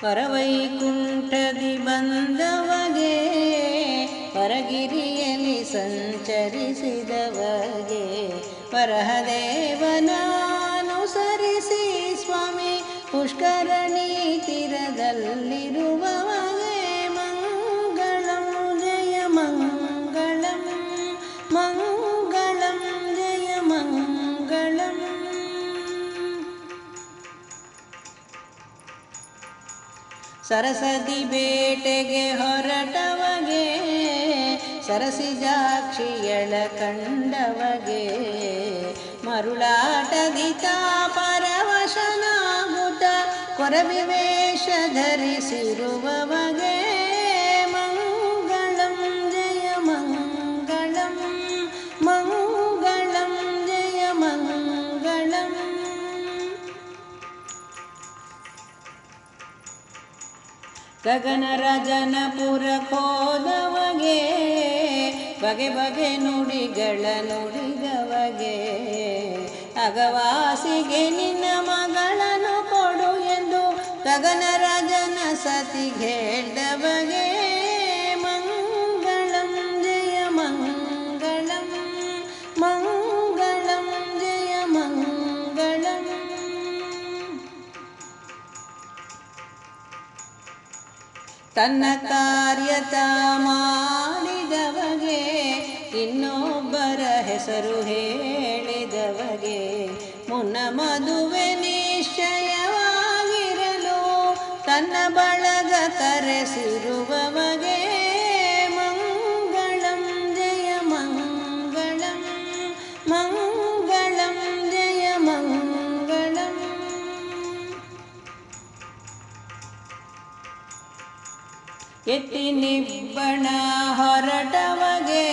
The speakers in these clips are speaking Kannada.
ಪರವೈಕುಂಠದಿ ಬಂದವಗೆ ಪರಗಿರಿಯಲ್ಲಿ ಸಂಚರಿಸಿದವಗೆ ವರಹದೇವನಾನುಸರಿಸಿ ಸ್ವಾಮಿ ಪುಷ್ಕರಣಿ ತೀರದಲ್ಲಿರುವವಗೆ ಮಂಗಳಂ ಜಯ ಮಂಗಳಂ ಮಂಗಳಂ ಜಯ ಮಂಗಳಂ. ಸರಸದಿ ಬೇಟೆಗೆ ಹೊರಟವಗೆ ಸರಸಿಜಾಕ್ಷಿಯಳ ಕಂಡವಗೆ ಮರುಳಾಟದಿ ಪರವಶನಾಗುತ್ತ ಕೊರವಿವೇಷ ಧರಿಸಿರುವವಗೆ ಮಂಗಳಂ ಜಯ ಮಂಗಳಂ ಮಂಗಳಂ ಜಯ ಮಂಗಳಂ. ಗಗನರಾಜನಪುರಕ್ಕೋದವಗೆ ಬಗೆ ಬಗೆ ನುಡಿಗಳ ನುಡಿದವಗೆ ಅಗವಾಸಿಗೆ ನಿನ್ನ ಮಗಳನ್ನು ಕೊಡು ಎಂದು ಗಗನರಾಜನ ಸತಿಗೆ ಹೇಳಿದವಗೆ ಮಂಗಳಂ ಜಯ ಮಂಗಳಂ ಮಂಗಳಂ ಜಯ ಮಂಗಳಂ. ತನ್ನ ಕಾರ್ಯತ ಮಾಡಿದವಗೆ ಇನ್ನೊಬ್ಬರ ಹೆಸರು ಹೇಳಿದವಗೆ ಮುನ್ನ ಮದುವೆ ನಿಶ್ಚಯವಾಗಿರಲು ತನ್ನ ಬಳಗ ಕರೆಸಿರುವವಗೆ ಮಂಗಳಂ ಜಯ ಮಂಗಳಂ ಮಂಗಳಂ ಜಯ ಮಂಗಳಂ. ಎತ್ತಿ ನಿಬ್ಬಣ ಹೊರಟವಗೆ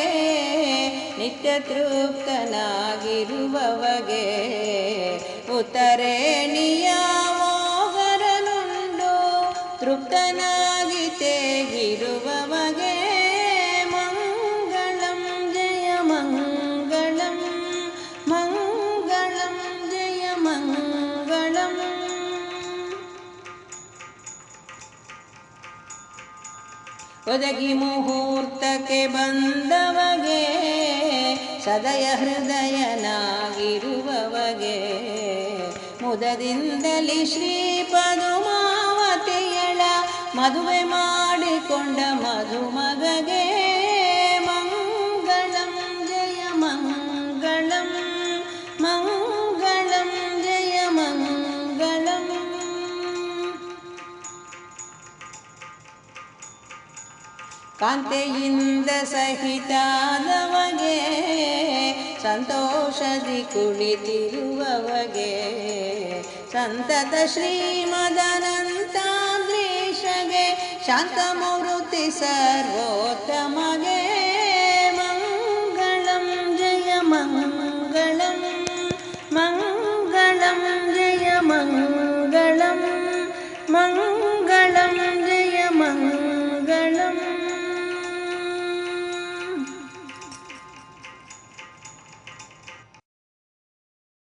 ನಿತ್ಯ ತೃಪ್ತನಾಗಿರುವವಗೆ ಉತ್ತರೇಣಿಯ ಮೋಗರನುಂಡು ತೃಪ್ತನಾಗಿ ತೇಗಿರುವವಗೆ ಮಂಗಳಂ ಜಯ ಮಂಗಳಂ ಮಂಗಳಂ ಜಯ ಮಂಗಳಂ. ಒದಗಿ ಮುಹೂರ್ತಕ್ಕೆ ಬಂದವಗೆ ಸದಯ ಹೃದಯನಾಗಿರುವವಗೆ ಮುದದಿಂದಲಿ ಶ್ರೀ ಪದುಮಾವತಿಯಳ ಮದುವೆ ಮಾಡಿಕೊಂಡ ಮಧುಮಗಗೆ ಮಂಗಳಂ ಜಯ ಮಂಗಳಂ ಮಂಗಳಂ ಜಯ ಮಂಗಳಂ. ಕಾಂತೆಯಿಂದ ಸಹಿತಾದವಗೆ ಸಂತೋಷದಿ ಕುಳಿತಿರುವವಗೆ ಸಂತತ ಶ್ರೀಮದನಂತಾದ್ರೀಶಗೆ ಶಾಂತಮೂರ್ತಿ ಸರ್ವೋತ್ತಮಗೆ ಮಂಗಳಂ ಜಯ ಮಂಗಳಂ ಮಂಗಳಂ ಜಯ ಮಂಗಳಂ ಮಂಗಳಂ.